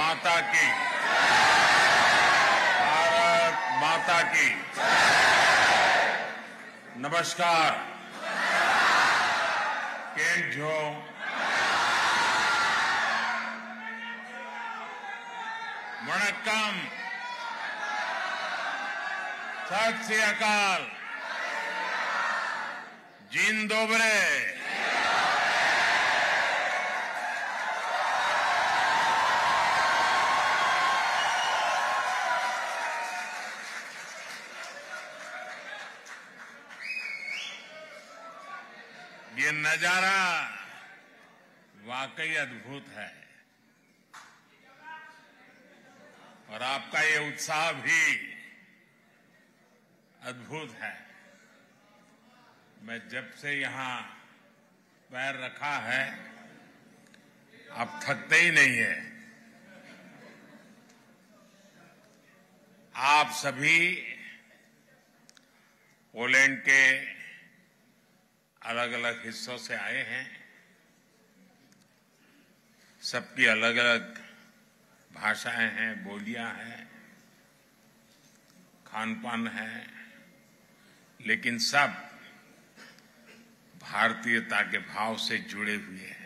माता की, भारत माता की। नमस्कार। केम छो? वणक्कम, सत श्री अकाल, जिन दोबरे। ये नजारा वाकई अद्भुत है और आपका ये उत्साह भी अद्भुत है। मैं जब से यहां पैर रखा है, आप थकते ही नहीं है। आप सभी पोलैंड के अलग अलग हिस्सों से आए हैं। सबकी अलग अलग भाषाएं हैं, बोलियां हैं, खान पान है, लेकिन सब भारतीयता के भाव से जुड़े हुए हैं।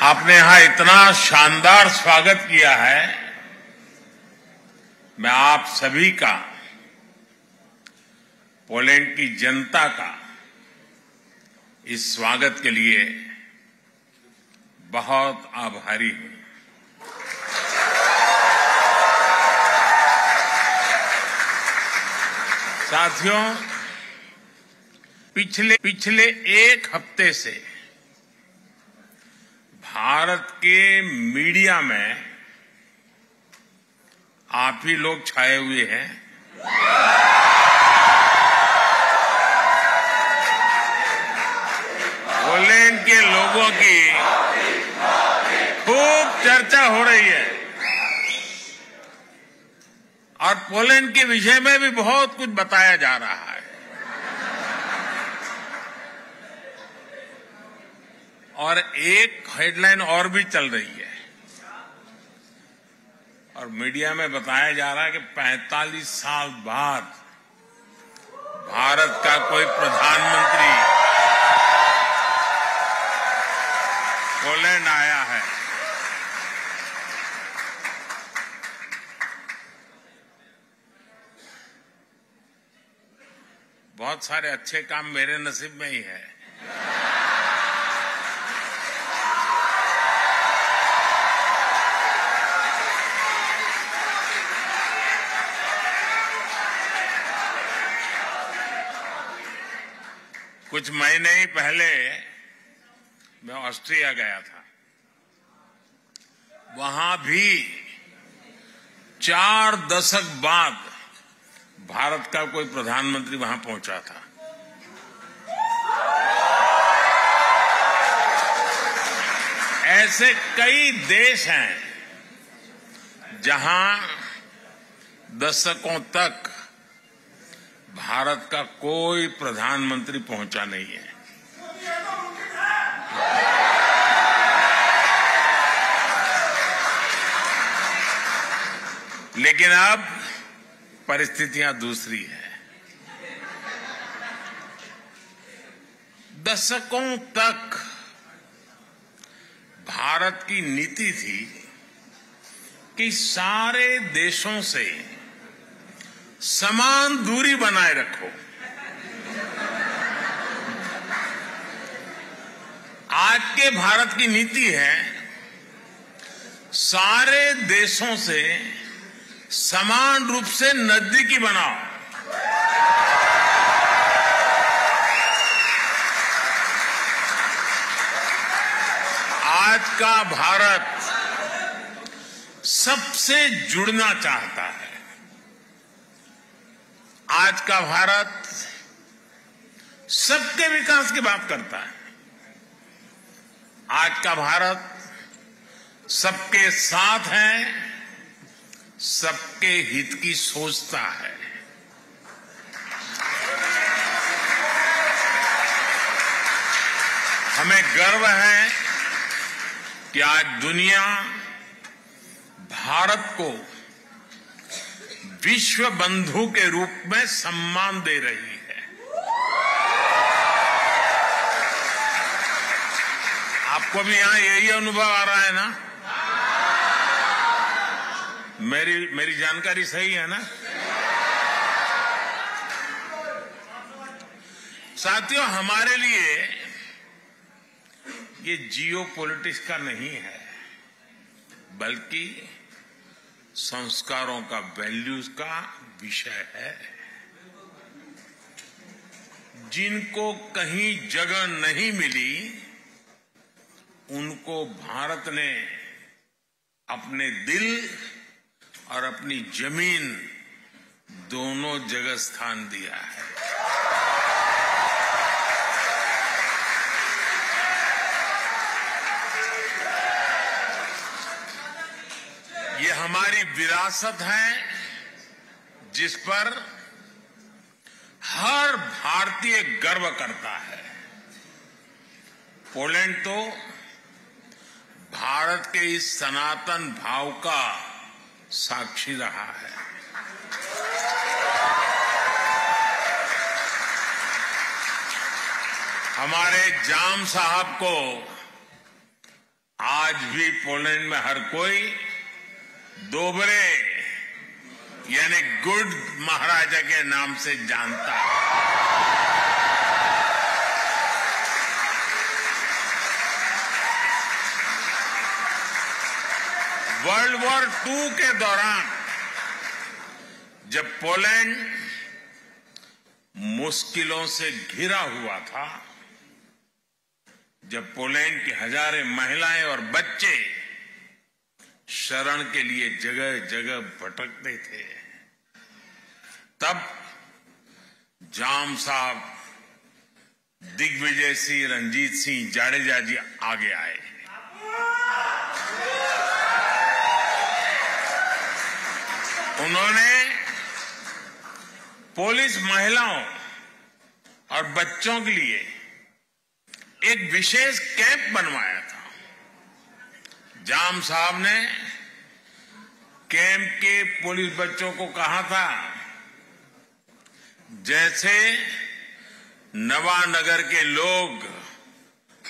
आपने यहां इतना शानदार स्वागत किया है। मैं आप सभी का, पोलैंड की जनता का इस स्वागत के लिए बहुत आभारी हूं। साथियों, पिछले एक हफ्ते से भारत के मीडिया में आप ही लोग छाए हुए हैं। पोलैंड के लोगों की खूब चर्चा हो रही है और पोलैंड के विषय में भी बहुत कुछ बताया जा रहा है। और एक हेडलाइन और भी चल रही है और मीडिया में बताया जा रहा है कि 45 साल बाद भारत का कोई प्रधानमंत्री पोलैंड आया है। बहुत सारे अच्छे काम मेरे नसीब में ही है। कुछ महीने ही पहले मैं ऑस्ट्रिया गया था। वहां भी 4 दशक बाद भारत का कोई प्रधानमंत्री वहां पहुंचा था। ऐसे कई देश हैं जहां दशकों तक भारत का कोई प्रधानमंत्री पहुंचा नहीं है। लेकिन अब परिस्थितियां दूसरी है। दशकों तक भारत की नीति थी कि सारे देशों से समान दूरी बनाए रखो। आज के भारत की नीति है सारे देशों से समान रूप से नजदीकी बनाओ। आज का भारत सबसे जुड़ना चाहता है। आज का भारत सबके विकास की बात करता है। आज का भारत सबके साथ है, सबके हित की सोचता है। हमें गर्व है कि आज दुनिया भारत को विश्व बंधु के रूप में सम्मान दे रही है। आपको भी यहां यही अनुभव आ रहा है ना? मेरी जानकारी सही है ना? साथियों, हमारे लिए ये जियो पॉलिटिक्स का नहीं है, बल्कि संस्कारों का, वैल्यूज का विषय है। जिनको कहीं जगह नहीं मिली, उनको भारत ने अपने दिल और अपनी जमीन दोनों जगह स्थान दिया है। ये हमारी विरासत है, जिस पर हर भारतीय गर्व करता है। पोलैंड तो भारत के इस सनातन भाव का साक्षी रहा है। हमारे जाम साहब को आज भी पोलैंड में हर कोई दोबरे यानी गुड महाराजा के नाम से जानता है। वर्ल्ड वॉर II के दौरान जब पोलैंड मुश्किलों से घिरा हुआ था, जब पोलैंड की हजारों महिलाएं और बच्चे शरण के लिए जगह जगह भटकते थे, तब जाम साहब, दिग्विजय सिंह, रंजीत सिंह जाडेजा जी आगे आए। उन्होंने पुलिस महिलाओं और बच्चों के लिए एक विशेष कैंप बनवाया था। जाम साहब ने कैंप के पुलिस बच्चों को कहा था, जैसे नवानगर के लोग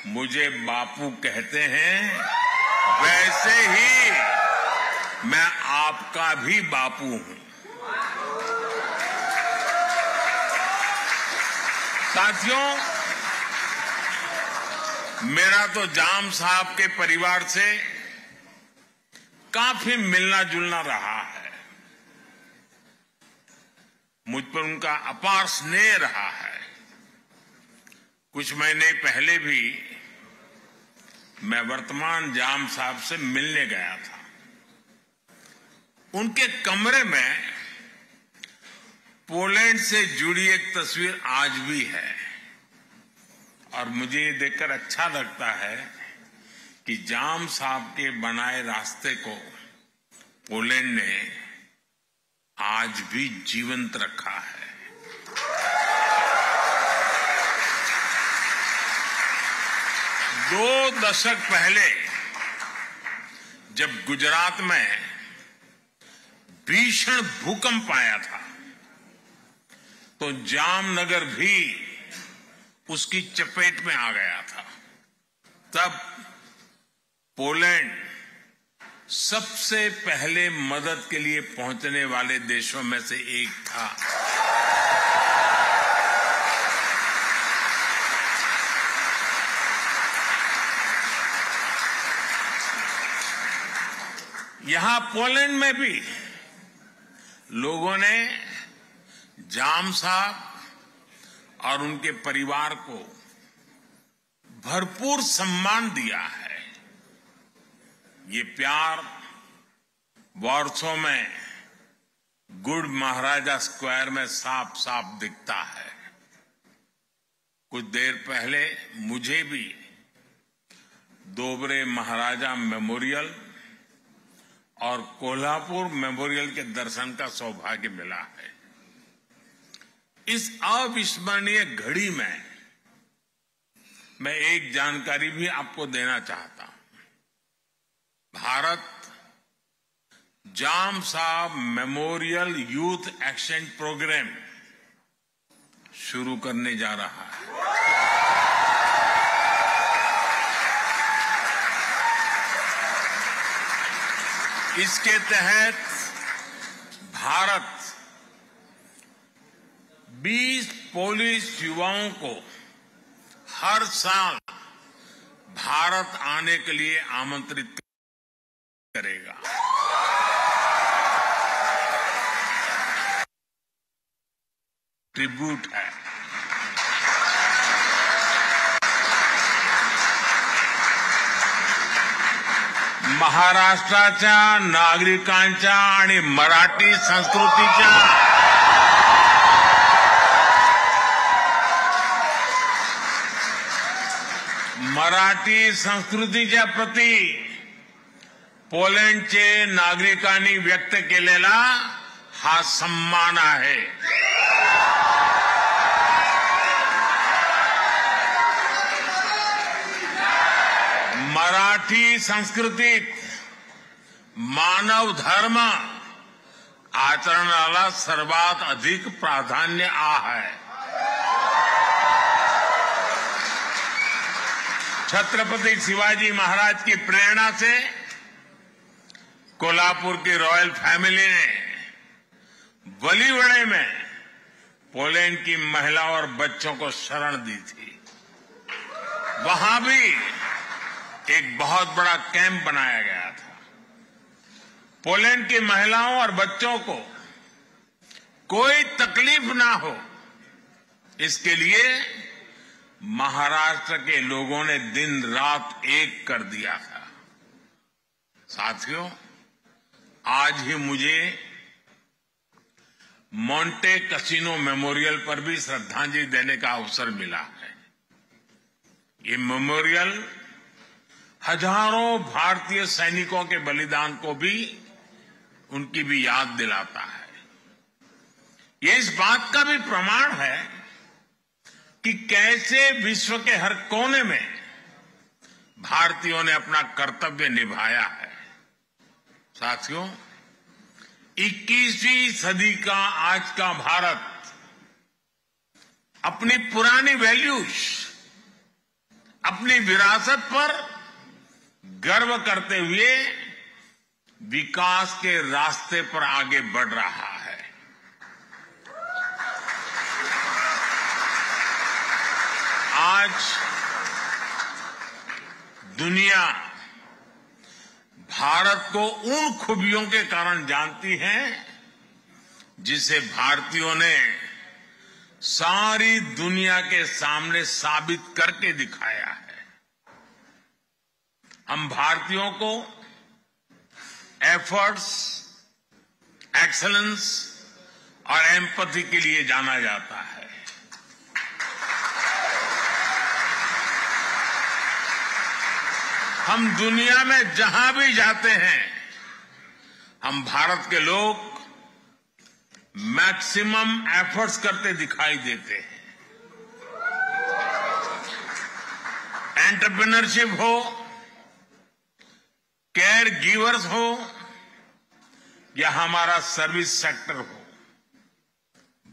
मुझे बापू कहते हैं, वैसे ही मैं आपका भी बापू हूं। साथियों, मेरा तो जाम साहब के परिवार से काफी मिलना जुलना रहा है। मुझ पर उनका अपार स्नेह रहा है। कुछ महीने पहले भी मैं वर्तमान जाम साहब से मिलने गया था। उनके कमरे में पोलैंड से जुड़ी एक तस्वीर आज भी है, और मुझे ये देखकर अच्छा लगता है कि जाम साहब के बनाए रास्ते को पोलैंड ने आज भी जीवंत रखा है। दो दशक पहले जब गुजरात में भीषण भूकंप आया था, तो जामनगर भी उसकी चपेट में आ गया था। तब पोलैंड सबसे पहले मदद के लिए पहुंचने वाले देशों में से एक था। यहां पोलैंड में भी लोगों ने जाम साहब और उनके परिवार को भरपूर सम्मान दिया है। ये प्यार वॉर्सो में गुड महाराजा स्क्वायर में साफ साफ दिखता है। कुछ देर पहले मुझे भी दोबरे महाराजा मेमोरियल और कोल्हापुर मेमोरियल के दर्शन का सौभाग्य मिला है। इस अविस्मरणीय घड़ी में मैं एक जानकारी भी आपको देना चाहता हूं। भारत जाम साहब मेमोरियल यूथ एक्सचेंज प्रोग्राम शुरू करने जा रहा है। इसके तहत भारत 20 पोलिश युवाओं को हर साल भारत आने के लिए आमंत्रित करेगा। ट्रिब्यूट है। महाराष्ट्राच्या नागरिकांच्या आणि मराठी संस्कृतीच्या प्रती पोलंडचे नागरिकांनी व्यक्त केलेला हा सन्मान आहे। मराठी संस्कृतीत मानव धर्म आचरणाला सर्वात अधिक प्राधान्य आहे। छत्रपति शिवाजी महाराज की प्रेरणा से कोल्हापुर की रॉयल फैमिली ने वलीवड़े में पोलैंड की महिलाओं और बच्चों को शरण दी थी। वहां भी एक बहुत बड़ा कैंप बनाया गया था। पोलैंड की महिलाओं और बच्चों को कोई तकलीफ ना हो, इसके लिए महाराष्ट्र के लोगों ने दिन रात एक कर दिया था। साथियों, आज ही मुझे मोंटे कैसिनो मेमोरियल पर भी श्रद्धांजलि देने का अवसर मिला है। ये मेमोरियल हजारों भारतीय सैनिकों के बलिदान को भी उनकी भी याद दिलाता है। ये इस बात का भी प्रमाण है कि कैसे विश्व के हर कोने में भारतीयों ने अपना कर्तव्य निभाया है। साथियों, 21वीं सदी का आज का भारत अपनी पुरानी वैल्यूज, अपनी विरासत पर गर्व करते हुए विकास के रास्ते पर आगे बढ़ रहा है। आज दुनिया भारत को उन खूबियों के कारण जानती है जिसे भारतीयों ने सारी दुनिया के सामने साबित करके दिखाया है। हम भारतीयों को एफर्ट्स, एक्सेलेंस और एम्पैथी के लिए जाना जाता है। हम दुनिया में जहां भी जाते हैं, हम भारत के लोग मैक्सिमम एफर्ट्स करते दिखाई देते हैं। एंटरप्रेन्योरशिप हो, केयर गिवर्स हो या हमारा सर्विस सेक्टर हो,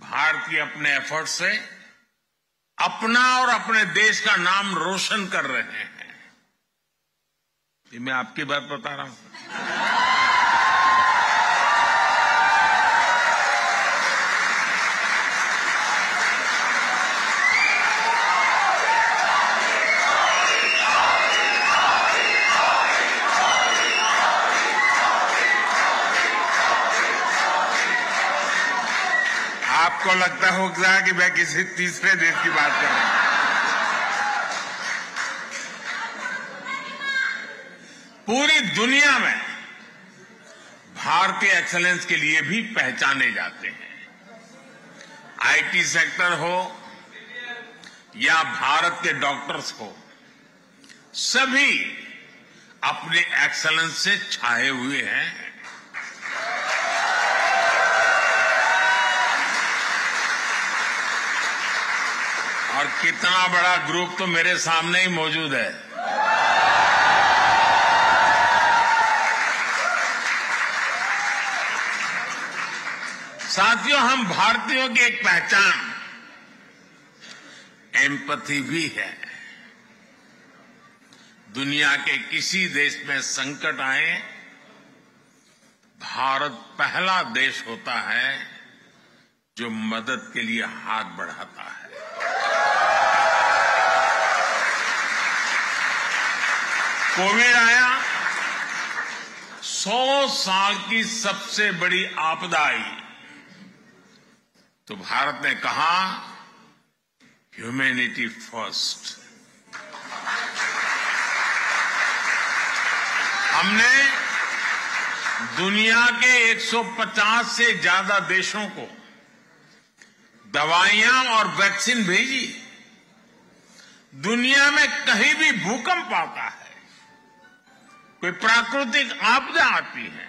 भारतीय अपने एफर्ट से अपना और अपने देश का नाम रोशन कर रहे हैं। ये मैं आपकी बात बता रहा हूं। आपको लगता होगा कि मैं किसी तीसरे देश की बात कर रहा हूं। पूरी दुनिया में भारतीय एक्सेलेंस के लिए भी पहचाने जाते हैं। आईटी सेक्टर हो या भारत के डॉक्टर्स हो, सभी अपने एक्सेलेंस से छाए हुए हैं। और कितना बड़ा ग्रुप तो मेरे सामने ही मौजूद है। साथियों, हम भारतीयों की एक पहचान एम्पैथी भी है। दुनिया के किसी देश में संकट आए, भारत पहला देश होता है जो मदद के लिए हाथ बढ़ाता है। कोविड आया, 100 साल की सबसे बड़ी आपदा आई, तो भारत ने कहा ह्यूमैनिटी फर्स्ट। हमने दुनिया के 150 से ज्यादा देशों को दवाइयां और वैक्सीन भेजी। दुनिया में कहीं भी भूकंप आता है, कोई प्राकृतिक आपदा आती है,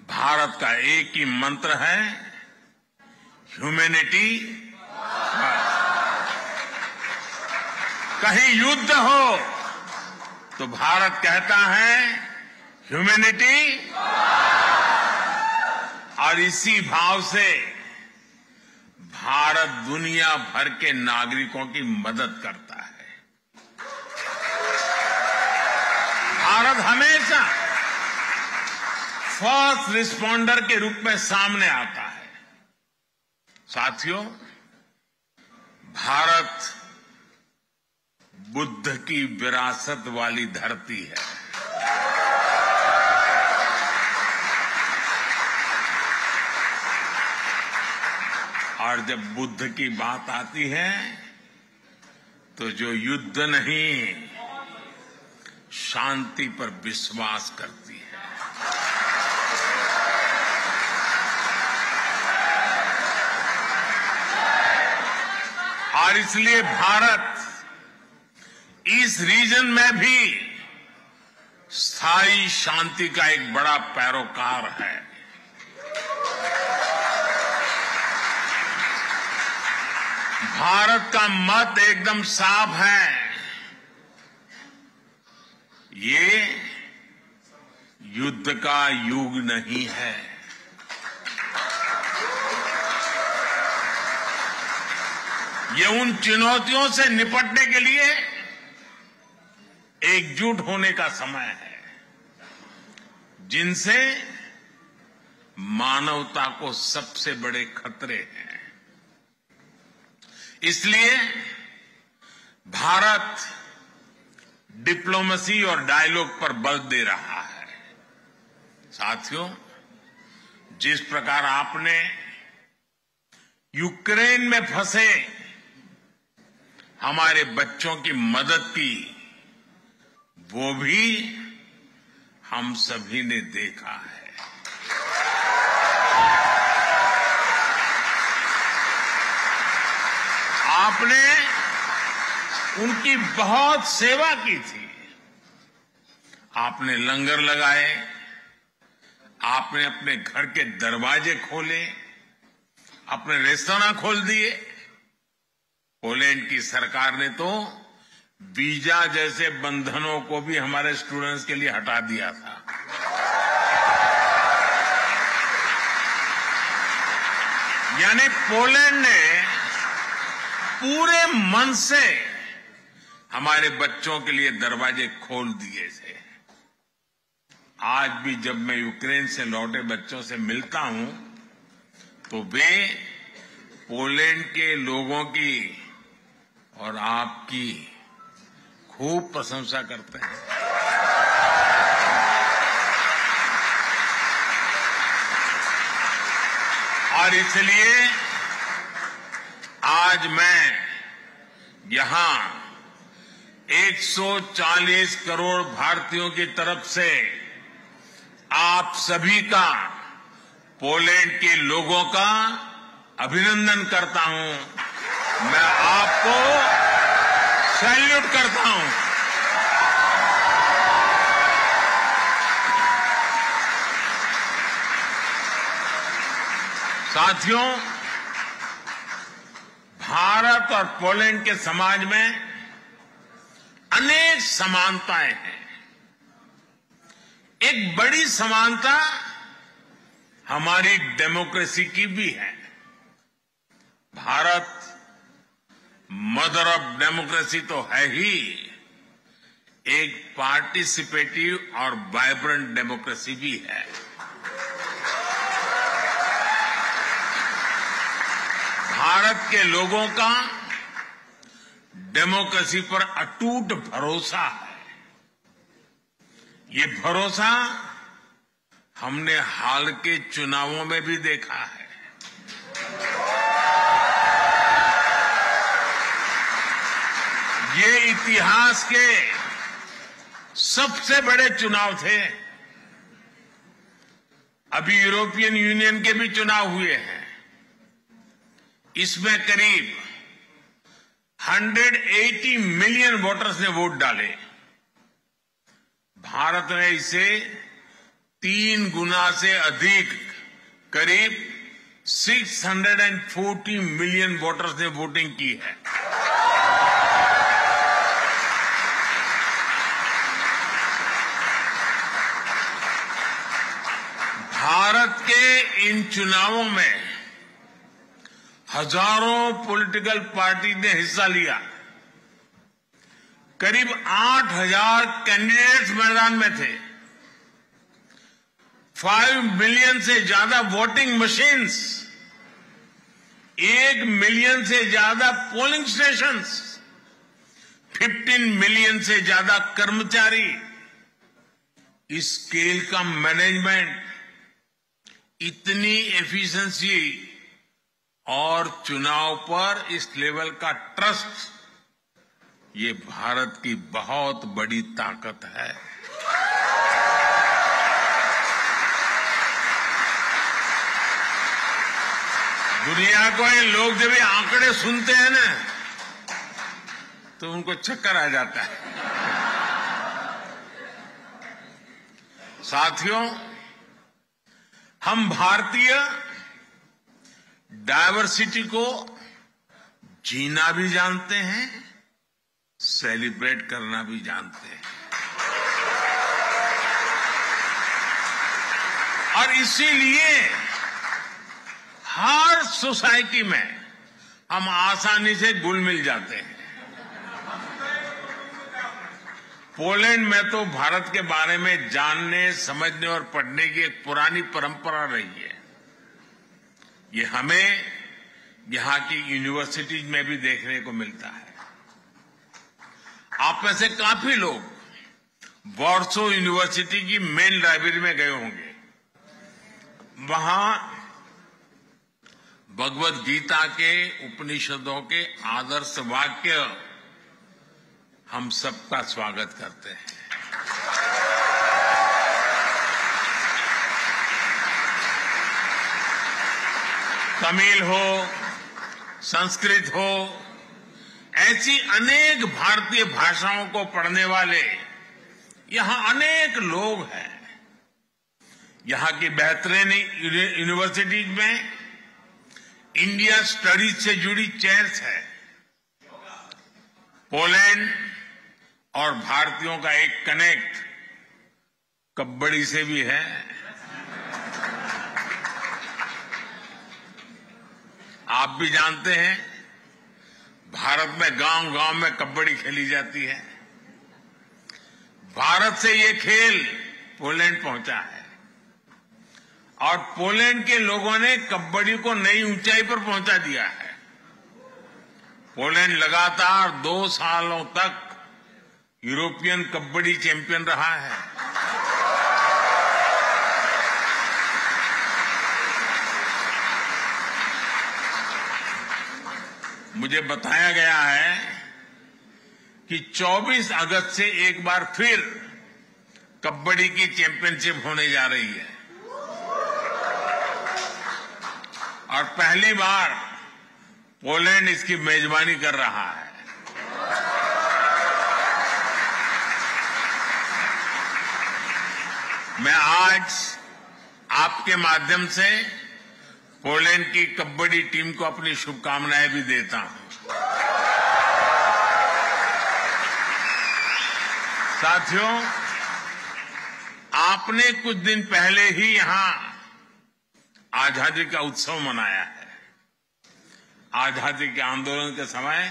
भारत का एक ही मंत्र है, ह्यूमैनिटी फर्स्ट। कहीं युद्ध हो तो भारत कहता है ह्यूमैनिटी, और इसी भाव से भारत दुनिया भर के नागरिकों की मदद करता है। भारत हमेशा फर्स्ट रिस्पॉन्डर के रूप में सामने आता है। साथियों, भारत बुद्ध की विरासत वाली धरती है। और जब बुद्ध की बात आती है तो जो युद्ध नहीं, शांति पर विश्वास करती है। और इसलिए भारत इस रीजन में भी स्थायी शांति का एक बड़ा पैरोकार है। भारत का मत एकदम साफ है, ये युद्ध का युग नहीं है। ये उन चुनौतियों से निपटने के लिए एकजुट होने का समय है, जिनसे मानवता को सबसे बड़े खतरे हैं। इसलिए भारत डिप्लोमेसी और डायलॉग पर बल दे रहा है। साथियों, जिस प्रकार आपने यूक्रेन में फंसे हमारे बच्चों की मदद की, वो भी हम सभी ने देखा है। आपने उनकी बहुत सेवा की थी। आपने लंगर लगाए, आपने अपने घर के दरवाजे खोले, अपने रेस्तरां खोल दिए। पोलैंड की सरकार ने तो वीजा जैसे बंधनों को भी हमारे स्टूडेंट्स के लिए हटा दिया था। यानी पोलैंड ने पूरे मन से हमारे बच्चों के लिए दरवाजे खोल दिए थे। आज भी जब मैं यूक्रेन से लौटे बच्चों से मिलता हूं तो वे पोलैंड के लोगों की और आपकी खूब प्रशंसा करते हैं। और इसलिए आज मैं यहां 140 करोड़ भारतीयों की तरफ से आप सभी का, पोलैंड के लोगों का अभिनंदन करता हूं। मैं आपको सैल्यूट करता हूं। साथियों, भारत और पोलैंड के समाज में अनेक समानताएं हैं। एक बड़ी समानता हमारी डेमोक्रेसी की भी है। भारत मदर ऑफ डेमोक्रेसी तो है ही, एक पार्टिसिपेटिव और वाइब्रेंट डेमोक्रेसी भी है। भारत के लोगों का डेमोक्रेसी पर अटूट भरोसा है। ये भरोसा हमने हाल के चुनावों में भी देखा है। ये इतिहास के सबसे बड़े चुनाव थे। अभी यूरोपियन यूनियन के भी चुनाव हुए हैं। इसमें करीब 180 मिलियन वोटर्स ने वोट डाले। भारत ने इसे 3 गुना से अधिक, करीब 640 मिलियन वोटर्स ने वोटिंग की है। भारत के इन चुनावों में हजारों पॉलिटिकल पार्टी ने हिस्सा लिया। करीब 8,000 कैंडिडेट्स मैदान में थे। 5 मिलियन से ज्यादा वोटिंग मशीन्स, 1 मिलियन से ज्यादा पोलिंग स्टेशंस, 15 मिलियन से ज्यादा कर्मचारी। इस स्केल का मैनेजमेंट, इतनी एफिशिएंसी और चुनाव पर इस लेवल का ट्रस्ट, ये भारत की बहुत बड़ी ताकत है। दुनिया को ये लोग जब ये आंकड़े सुनते हैं ना, तो उनको चक्कर आ जाता है। साथियों, हम भारतीय डायवर्सिटी को जीना भी जानते हैं, सेलिब्रेट करना भी जानते हैं। और इसीलिए हर सोसाइटी में हम आसानी से घुल मिल जाते हैं। पोलैंड में तो भारत के बारे में जानने, समझने और पढ़ने की एक पुरानी परंपरा रही है। ये हमें यहां की यूनिवर्सिटीज में भी देखने को मिलता है। आप में से काफी लोग वॉर्सो यूनिवर्सिटी की मेन लाइब्रेरी में गए होंगे। वहां भगवद गीता के, उपनिषदों के आदर्श वाक्य हम सबका स्वागत करते हैं। तमिल हो, संस्कृत हो, ऐसी अनेक भारतीय भाषाओं को पढ़ने वाले यहां अनेक लोग हैं। यहां की बेहतरीन यूनिवर्सिटीज में इंडिया स्टडीज से जुड़ी चेयर्स है। पोलैंड और भारतीयों का एक कनेक्ट कबड्डी से भी है। आप भी जानते हैं, भारत में गांव-गांव में कबड्डी खेली जाती है। भारत से ये खेल पोलैंड पहुंचा है और पोलैंड के लोगों ने कबड्डी को नई ऊंचाई पर पहुंचा दिया है। पोलैंड लगातार 2 सालों तक यूरोपियन कबड्डी चैंपियन रहा है। मुझे बताया गया है कि 24 अगस्त से एक बार फिर कबड्डी की चैंपियनशिप होने जा रही है और पहली बार पोलैंड इसकी मेजबानी कर रहा है। मैं आज आपके माध्यम से पोलैंड की कबड्डी टीम को अपनी शुभकामनाएं भी देता हूं। साथियों, आपने कुछ दिन पहले ही यहां आजादी का उत्सव मनाया है। आजादी के आंदोलन के समय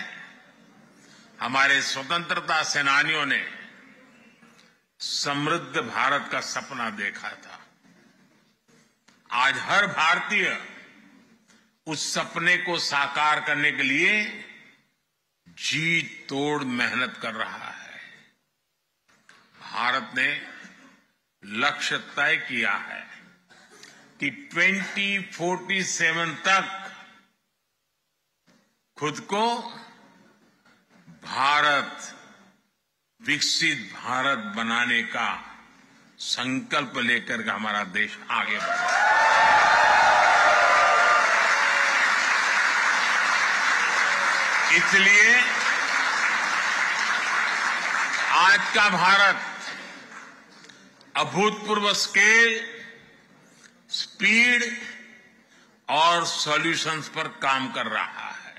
हमारे स्वतंत्रता सेनानियों ने समृद्ध भारत का सपना देखा था। आज हर भारतीय उस सपने को साकार करने के लिए जी तोड़ मेहनत कर रहा है। भारत ने लक्ष्य तय किया है कि 2047 तक खुद को विकसित भारत बनाने का संकल्प लेकर के हमारा देश आगे बढ़े। इसलिए आज का भारत अभूतपूर्व स्केल, स्पीड और सॉल्यूशंस पर काम कर रहा है।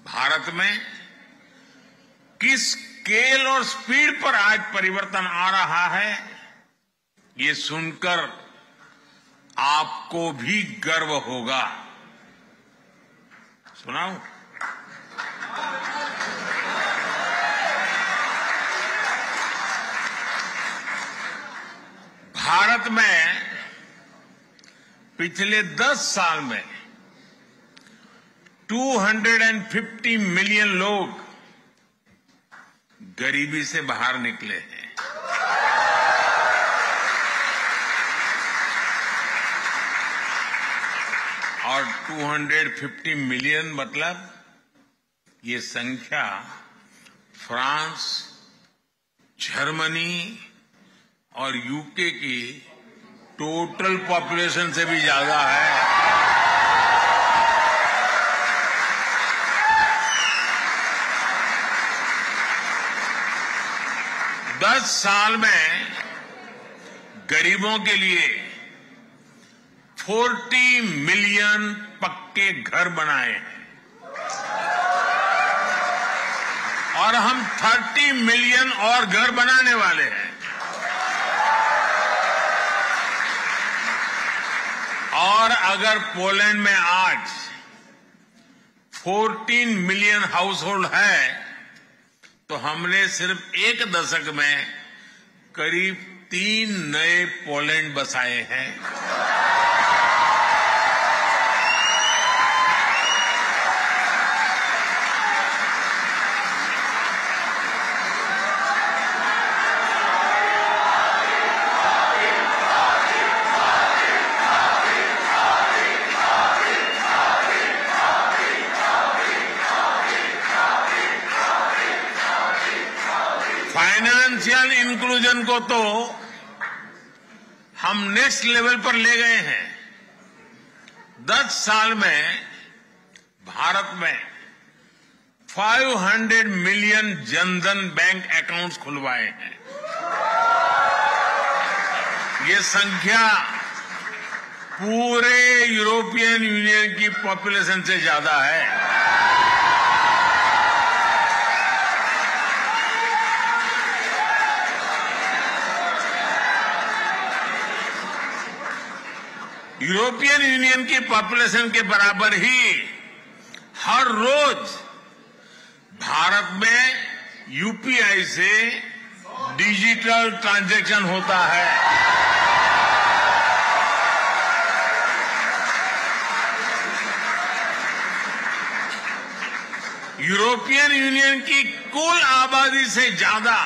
भारत में किस स्केल और स्पीड पर आज परिवर्तन आ रहा है, ये सुनकर आपको भी गर्व होगा। सुनाऊं? भारत में पिछले 10 साल में 250 मिलियन लोग गरीबी से बाहर निकले हैं। और 250 मिलियन मतलब ये संख्या फ्रांस, जर्मनी और यूके की टोटल पॉपुलेशन से भी ज्यादा है। दस साल में गरीबों के लिए 40 मिलियन पक्के घर बनाए हैं और हम 30 मिलियन और घर बनाने वाले हैं। और अगर पोलैंड में आज 14 मिलियन हाउस होल्ड है तो हमने सिर्फ एक दशक में करीब 3 नए पोलैंड बसाए हैं। फाइनेंशियल इंक्लूजन को तो हम नेक्स्ट लेवल पर ले गए हैं। 10 साल में भारत में 500 मिलियन जनधन बैंक अकाउंट्स खुलवाए हैं। ये संख्या पूरे यूरोपियन यूनियन की पॉपुलेशन से ज्यादा है। यूरोपियन यूनियन की पॉपुलेशन के बराबर ही हर रोज भारत में यूपीआई से डिजिटल ट्रांजैक्शन होता है। यूरोपियन यूनियन की कुल आबादी से ज्यादा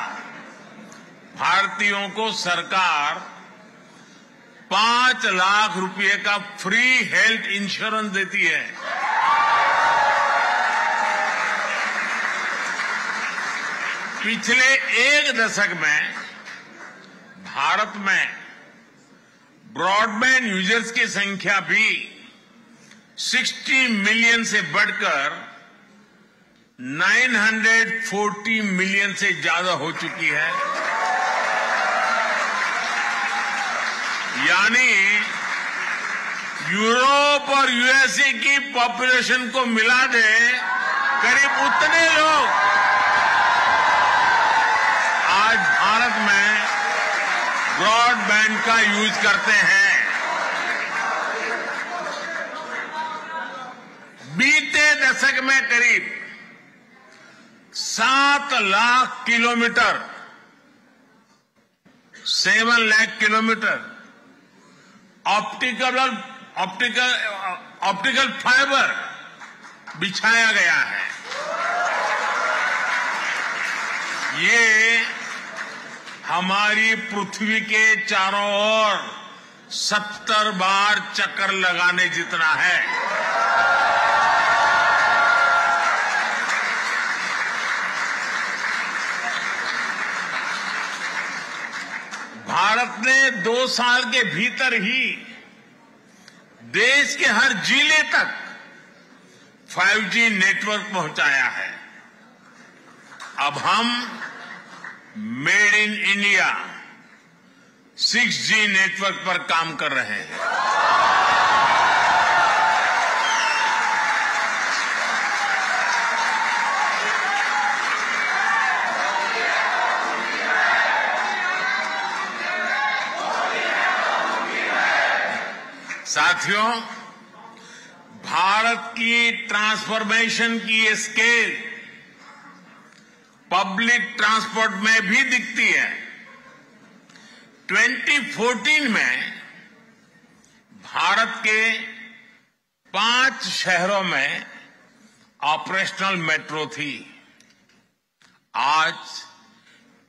भारतीयों को सरकार 5 लाख रुपए का फ्री हेल्थ इंश्योरेंस देती है। पिछले एक दशक में भारत में ब्रॉडबैंड यूजर्स की संख्या भी 60 मिलियन से बढ़कर 940 मिलियन से ज्यादा हो चुकी है। यानी यूरोप और यूएसए की पॉपुलेशन को मिला दे करीब उतने लोग भारत में ब्रॉडबैंड का यूज करते हैं। बीते दशक में करीब 7 lakh kilometre 7 lakh kilometre optical fibre बिछाया गया है। ये हमारी पृथ्वी के चारों ओर 70 बार चक्कर लगाने जितना है। भारत ने 2 साल के भीतर ही देश के हर जिले तक 5G नेटवर्क पहुंचाया है। अब हम made in India 6G network पर काम कर रहे हैं। साथियों, भारत की ट्रांसफॉर्मेशन की ये स्केल पब्लिक ट्रांसपोर्ट में भी दिखती है। 2014 में भारत के 5 शहरों में ऑपरेशनल मेट्रो थी। आज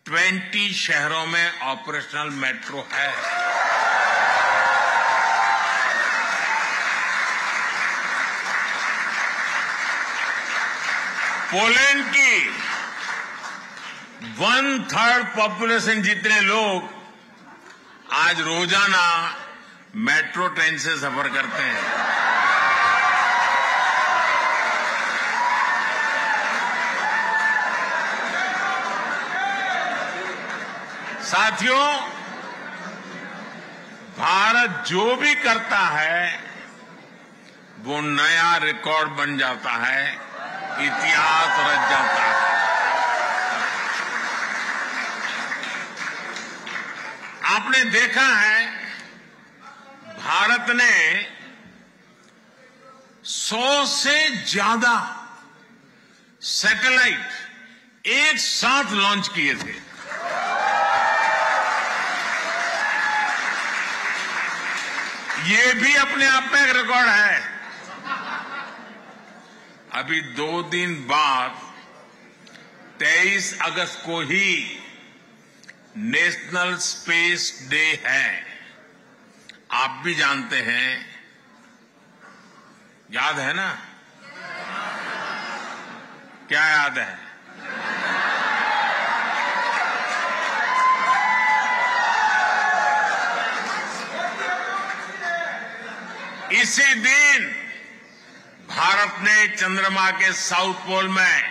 20 शहरों में ऑपरेशनल मेट्रो है। पोलैंड की 1/3 पॉपुलेशन जितने लोग आज रोजाना मेट्रो ट्रेन से सफर करते हैं। साथियों, भारत जो भी करता है वो नया रिकॉर्ड बन जाता है, इतिहास रच जाता है। आपने देखा है भारत ने 100 से ज्यादा सैटेलाइट एक साथ लॉन्च किए थे। ये भी अपने आप में एक रिकॉर्ड है। अभी 2 दिन बाद 23 अगस्त को ही नेशनल स्पेस डे है। आप भी जानते हैं, याद है ना? क्या याद है? इसी दिन भारत ने चंद्रमा के साउथ पोल में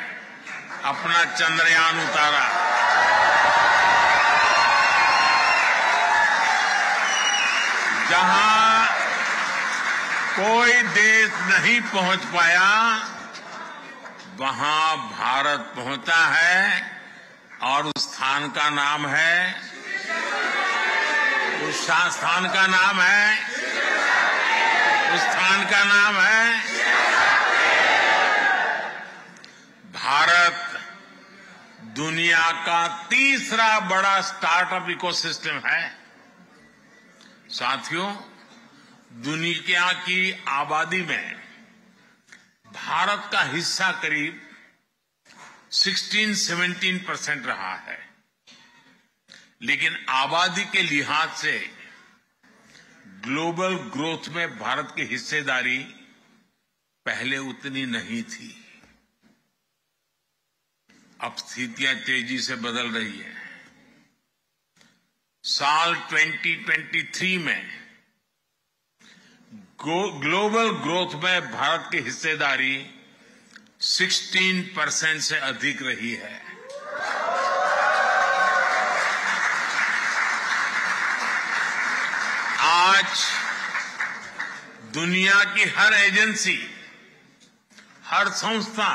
अपना चंद्रयान उतारा। जहां कोई देश नहीं पहुंच पाया, वहां भारत पहुंचा है और उस स्थान का नाम है, उस स्थान का नाम है, उस स्थान का नाम है भारत। दुनिया का तीसरा बड़ा स्टार्टअप इकोसिस्टम है। साथियों, दुनिया की आबादी में भारत का हिस्सा करीब 16-17% रहा है, लेकिन आबादी के लिहाज से ग्लोबल ग्रोथ में भारत की हिस्सेदारी पहले उतनी नहीं थी। अब स्थितियां तेजी से बदल रही है। साल 2023 में ग्लोबल ग्रोथ में भारत की हिस्सेदारी 16% से अधिक रही है। आज दुनिया की हर एजेंसी, हर संस्था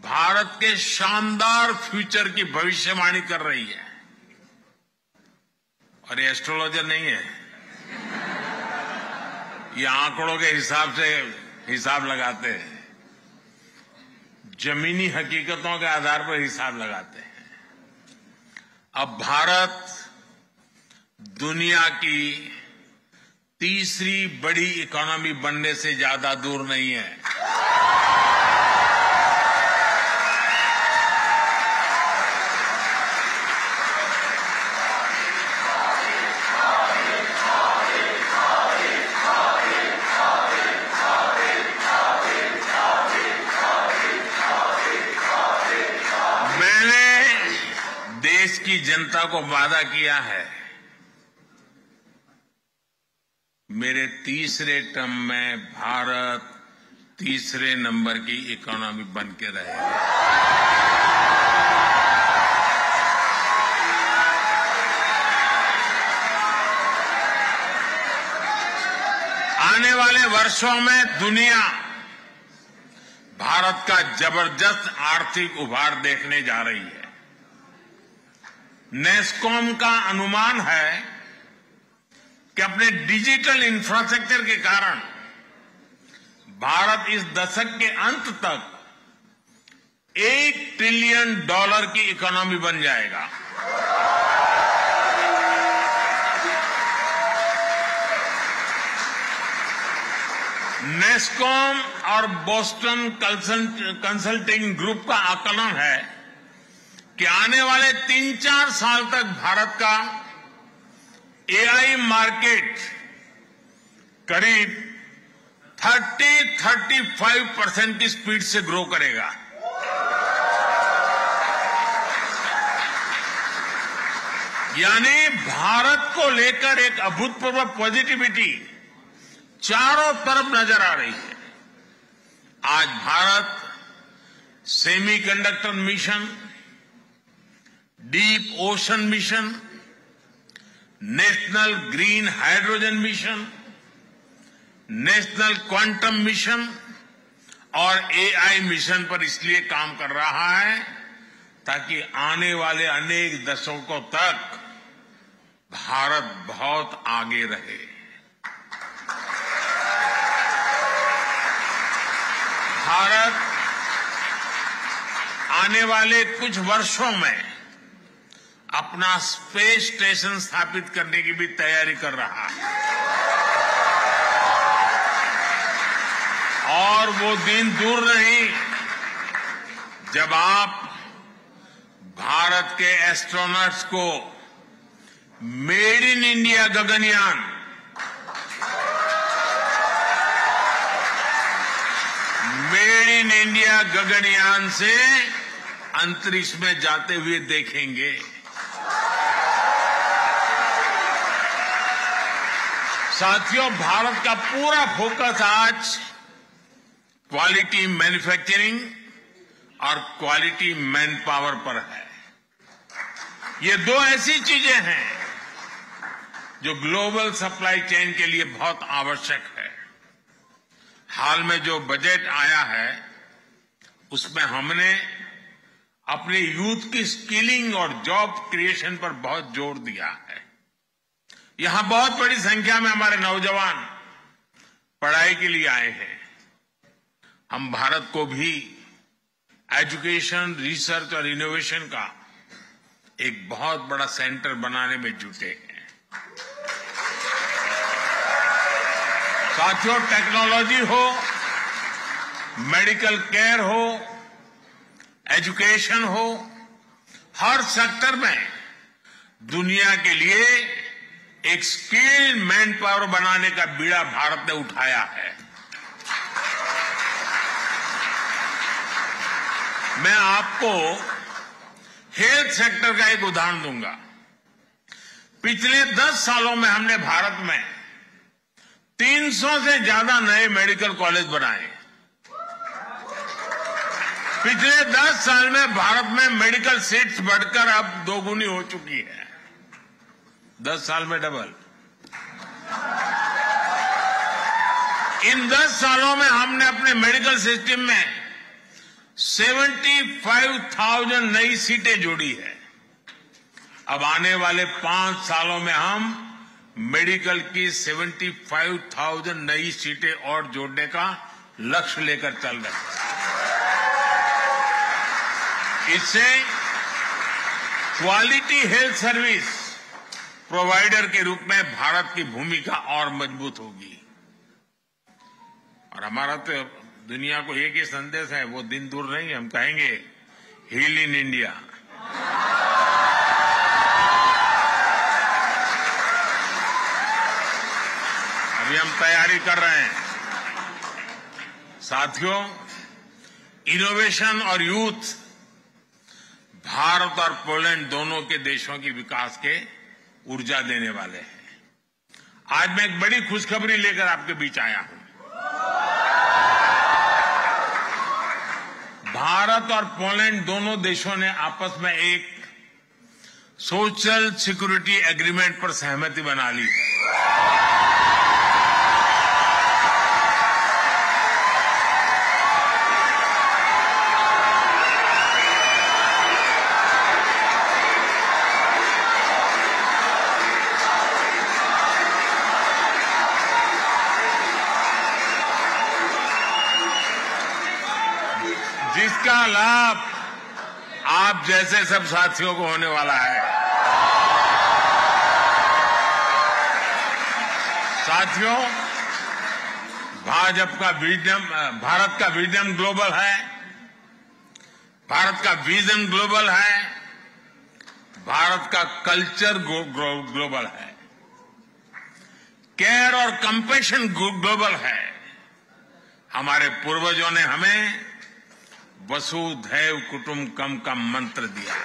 भारत के शानदार फ्यूचर की भविष्यवाणी कर रही है। और ये एस्ट्रोलॉजर नहीं है, ये आंकड़ों के हिसाब से हिसाब लगाते हैं, जमीनी हकीकतों के आधार पर हिसाब लगाते हैं। अब भारत दुनिया की तीसरी बड़ी इकोनॉमी बनने से ज्यादा दूर नहीं है। देश की जनता को वादा किया है, मेरे तीसरे टर्म में भारत तीसरे नंबर की इकोनॉमी बन के रहेगा। आने वाले वर्षों में दुनिया भारत का जबरदस्त आर्थिक उभार देखने जा रही है। नेस्कॉम का अनुमान है कि अपने डिजिटल इंफ्रास्ट्रक्चर के कारण भारत इस दशक के अंत तक $1 ट्रिलियन की इकोनॉमी बन जाएगा। नेस्कॉम और बोस्टन कंसल्टिंग ग्रुप का आकलन है कि आने वाले 3-4 साल तक भारत का एआई मार्केट करीब 30-35% की स्पीड से ग्रो करेगा। यानी भारत को लेकर एक अभूतपूर्व पॉजिटिविटी चारों तरफ नजर आ रही है। आज Bharat semiconductor mission, deep ocean mission, national green hydrogen mission, national quantum mission और एआई मिशन पर इसलिए काम कर रहा है ताकि आने वाले अनेक दशकों तक भारत बहुत आगे रहे। भारत आने वाले कुछ वर्षों में अपना स्पेस स्टेशन स्थापित करने की भी तैयारी कर रहा है और वो दिन दूर नहीं जब आप भारत के एस्ट्रोनॉट्स को made in India Gaganyaan, made in India Gaganyaan से अंतरिक्ष में जाते हुए देखेंगे। साथियों, भारत का पूरा फोकस आज क्वालिटी मैन्युफैक्चरिंग और क्वालिटी मैन पावर पर है। ये दो ऐसी चीजें हैं जो ग्लोबल सप्लाई चेन के लिए बहुत आवश्यक है। हाल में जो बजट आया है उसमें हमने अपने यूथ की स्किलिंग और जॉब क्रिएशन पर बहुत जोर दिया है। यहां बहुत बड़ी संख्या में हमारे नौजवान पढ़ाई के लिए आए हैं। हम भारत को भी एजुकेशन, रिसर्च और इनोवेशन का एक बहुत बड़ा सेंटर बनाने में जुटे हैं। साथियों, टेक्नोलॉजी हो, मेडिकल केयर हो, एजुकेशन हो, हर सेक्टर में दुनिया के लिए एक स्किल्ड मैन पावर बनाने का बीड़ा भारत ने उठाया है। मैं आपको हेल्थ सेक्टर का एक उदाहरण दूंगा। पिछले 10 सालों में हमने भारत में 300 से ज्यादा नए मेडिकल कॉलेज बनाए। पिछले 10 साल में भारत में मेडिकल सीट्स बढ़कर अब 2 गुनी हो चुकी है। 10 साल में डबल। इन 10 सालों में हमने अपने मेडिकल सिस्टम में 75,000 नई सीटें जोड़ी है। अब आने वाले 5 सालों में हम मेडिकल की 75,000 नई सीटें और जोड़ने का लक्ष्य लेकर चल रहे हैं। इससे क्वालिटी हेल्थ सर्विस प्रोवाइडर के रूप में भारत की भूमिका और मजबूत होगी। और हमारा तो दुनिया को एक ही संदेश है, वो दिन दूर नहीं, हम कहेंगे हील इन इंडिया। अभी हम तैयारी कर रहे हैं। साथियों, इनोवेशन और यूथ भारत और पोलैंड दोनों के देशों की विकास के ऊर्जा देने वाले हैं। आज मैं एक बड़ी खुशखबरी लेकर आपके बीच आया हूं। भारत और पोलैंड दोनों देशों ने आपस में एक सोशल सिक्योरिटी एग्रीमेंट पर सहमति बना ली है। जिसका लाभ आप जैसे सब साथियों को होने वाला है। साथियों, भारत का विजन ग्लोबल है। भारत का विजन ग्लोबल है। भारत का कल्चर ग्लोबल है। केयर और कंपैशन ग्लोबल है। हमारे पूर्वजों ने हमें वसुधैव कुटुंबकम का मंत्र दिया।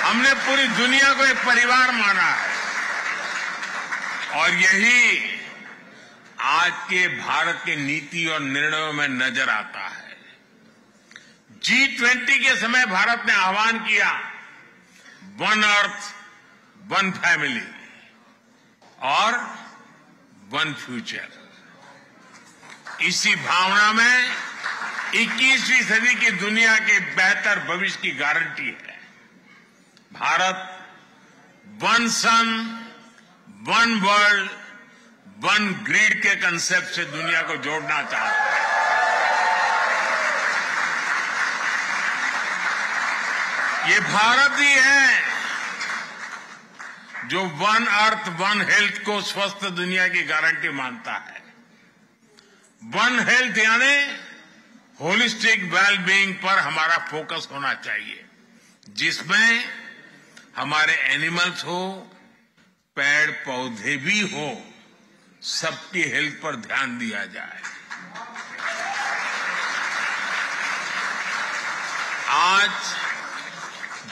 हमने पूरी दुनिया को एक परिवार माना है और यही आज के भारत के नीति और निर्णयों में नजर आता है। G20 के समय भारत ने आह्वान किया, वन अर्थ, वन फैमिली और वन फ्यूचर। इसी भावना में 21वीं सदी की दुनिया के बेहतर भविष्य की गारंटी है। भारत वन सन, वन वर्ल्ड, वन ग्रिड के कंसेप्ट से दुनिया को जोड़ना चाहता है। ये भारत ही है जो वन अर्थ, वन हेल्थ को स्वस्थ दुनिया की गारंटी मानता है। वन हेल्थ यानी होलिस्टिक वेलबीइंग पर हमारा फोकस होना चाहिए, जिसमें हमारे एनिमल्स हो, पेड़ पौधे भी हो, सबकी हेल्थ पर ध्यान दिया जाए। आज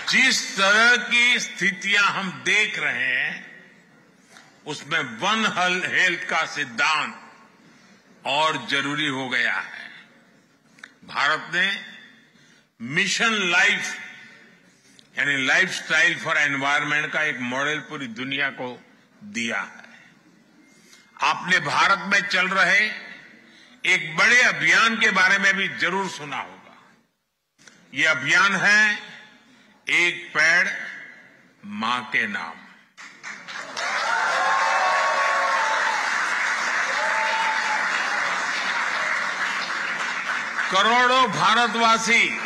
जिस तरह की स्थितियां हम देख रहे हैं, उसमें वन हेल्थ का सिद्धांत और जरूरी हो गया है। भारत ने मिशन लाइफ यानी लाइफस्टाइल फॉर एनवायरनमेंट का एक मॉडल पूरी दुनिया को दिया है। आपने भारत में चल रहे एक बड़े अभियान के बारे में भी जरूर सुना होगा। ये अभियान है एक पेड़ मां के नाम। करोड़ों भारतवासी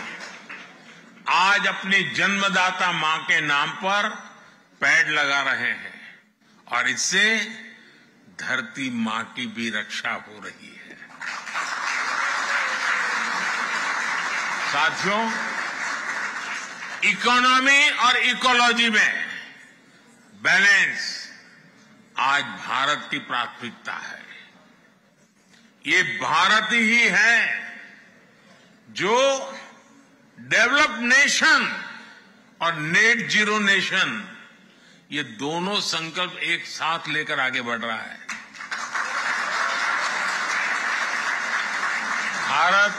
आज अपनी जन्मदाता मां के नाम पर पेड़ लगा रहे हैं और इससे धरती मां की भी रक्षा हो रही है। साथियों, इकोनॉमी और इकोलॉजी में बैलेंस आज भारत की प्राथमिकता है। ये भारत ही है जो डेवलप्ड नेशन और नेट जीरो नेशन, ये दोनों संकल्प एक साथ लेकर आगे बढ़ रहा है। भारत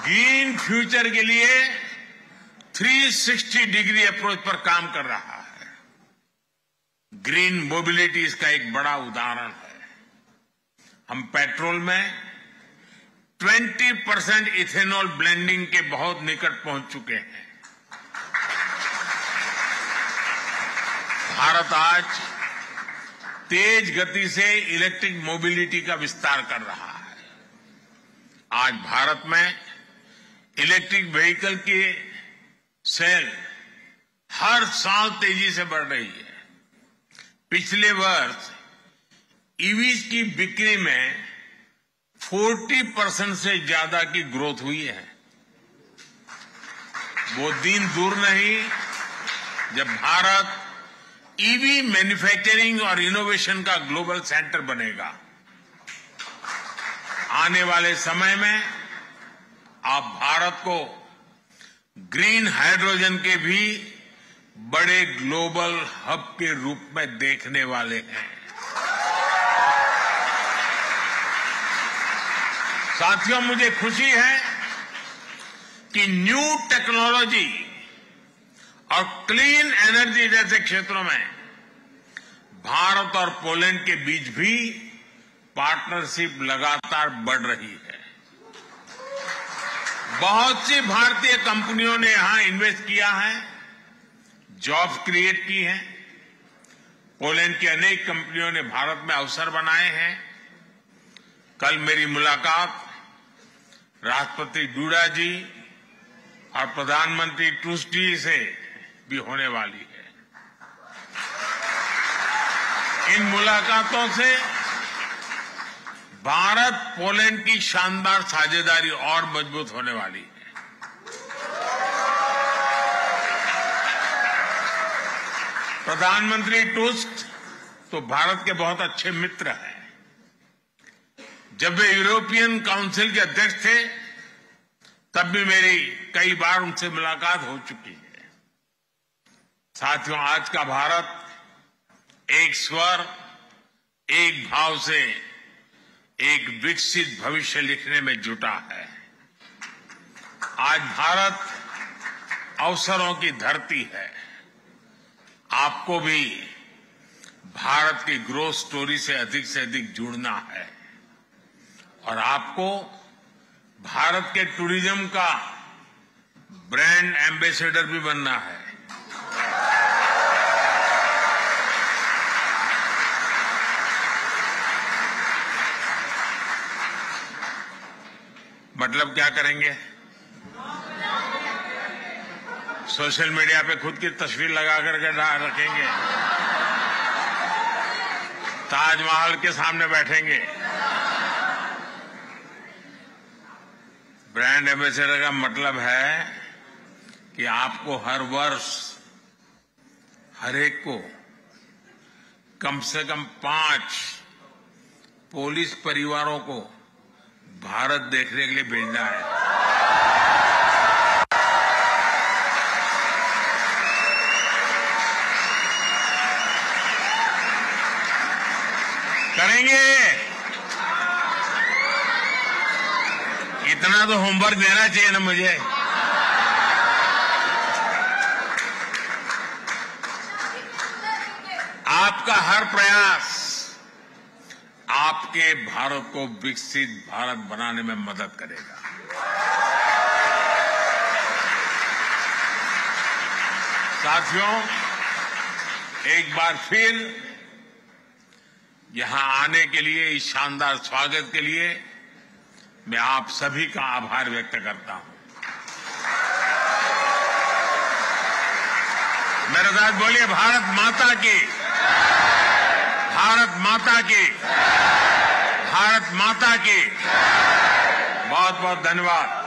ग्रीन फ्यूचर के लिए 360 डिग्री अप्रोच पर काम कर रहा है। ग्रीन मोबिलिटी इसका एक बड़ा उदाहरण है। हम पेट्रोल में 20% इथेनॉल ब्लेंडिंग के बहुत निकट पहुंच चुके हैं। भारत आज तेज गति से इलेक्ट्रिक मोबिलिटी का विस्तार कर रहा है। आज भारत में इलेक्ट्रिक व्हीकल की सेल हर साल तेजी से बढ़ रही है। पिछले वर्ष ईवीज की बिक्री में 40% से ज्यादा की ग्रोथ हुई है। वो दिन दूर नहीं जब भारत ईवी मैन्युफैक्चरिंग और इनोवेशन का ग्लोबल सेंटर बनेगा। आने वाले समय में आप भारत को ग्रीन हाइड्रोजन के भी बड़े ग्लोबल हब के रूप में देखने वाले हैं। साथियों, मुझे खुशी है कि न्यू टेक्नोलॉजी और क्लीन एनर्जी जैसे क्षेत्रों में भारत और पोलैंड के बीच भी पार्टनरशिप लगातार बढ़ रही है। बहुत सी भारतीय कंपनियों ने यहां इन्वेस्ट किया है, जॉब्स क्रिएट की हैं। पोलैंड की अनेक कंपनियों ने भारत में अवसर बनाए हैं। कल मेरी मुलाकात राष्ट्रपति डूडा जी और प्रधानमंत्री टूस्क जी से भी होने वाली है। इन मुलाकातों से भारत पोलैंड की शानदार साझेदारी और मजबूत होने वाली है। प्रधानमंत्री टूस्क तो भारत के बहुत अच्छे मित्र हैं। जब वे यूरोपियन काउंसिल के अध्यक्ष थे तब भी मेरी कई बार उनसे मुलाकात हो चुकी है। साथियों, आज का भारत एक स्वर, एक भाव से एक विकसित भविष्य लिखने में जुटा है। आज भारत अवसरों की धरती है। आपको भी भारत की ग्रोथ स्टोरी से अधिक जुड़ना है और आपको भारत के टूरिज्म का ब्रांड एम्बेसडर भी बनना है। मतलब क्या करेंगे? सोशल मीडिया पे खुद की तस्वीर लगा करके रखेंगे, ताजमहल के सामने बैठेंगे। ब्रांड एम्बेसडर का मतलब है कि आपको हर वर्ष हर एक को कम से कम 5 पुलिस परिवारों को भारत देखने के लिए भेजना है। करेंगे? इतना तो होमवर्क देना चाहिए ना मुझे। आपका हर प्रयास आपके भारत को विकसित भारत बनाने में मदद करेगा। साथियों, एक बार फिर यहां आने के लिए, इस शानदार स्वागत के लिए मैं आप सभी का आभार व्यक्त करता हूं। मेरे साथ बोलिए, भारत माता की, भारत माता की, भारत माता की। बहुत बहुत धन्यवाद।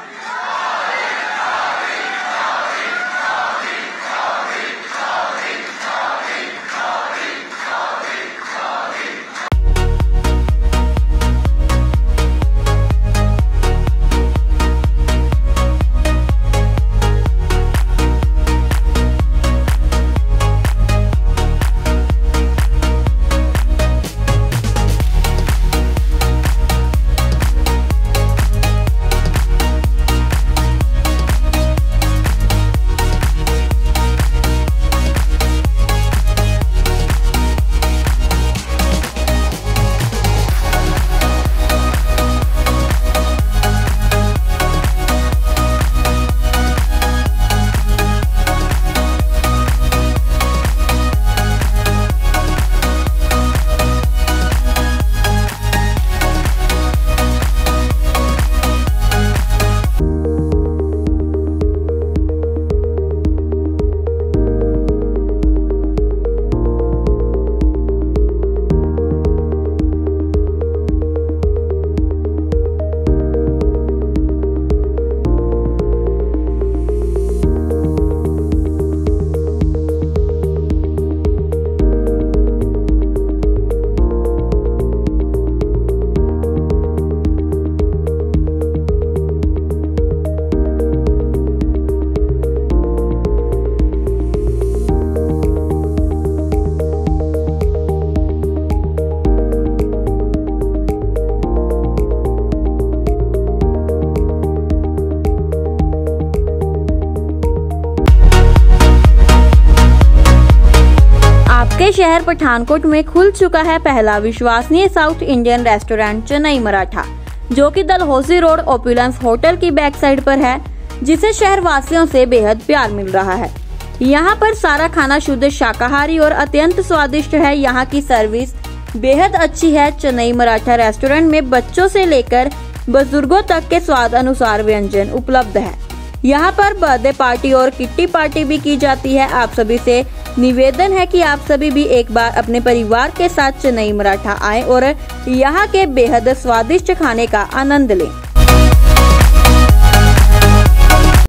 अपने शहर पठानकोट में खुल चुका है पहला विश्वसनीय south Indian restaurant Chennai Maratha, जो कि डलहौसी रोड ओपुलेंस होटल की बैक साइड पर है, जिसे शहर वासियों से बेहद प्यार मिल रहा है। यहाँ पर सारा खाना शुद्ध शाकाहारी और अत्यंत स्वादिष्ट है। यहाँ की सर्विस बेहद अच्छी है। चेन्नई मराठा रेस्टोरेंट में बच्चों से लेकर बुजुर्गों तक के स्वाद अनुसार व्यंजन उपलब्ध है। यहाँ पर बर्थडे पार्टी और किट्टी पार्टी भी की जाती है। आप सभी से निवेदन है कि आप सभी भी एक बार अपने परिवार के साथ चेन्नई मराठा आएं और यहाँ के बेहद स्वादिष्ट खाने का आनंद लें।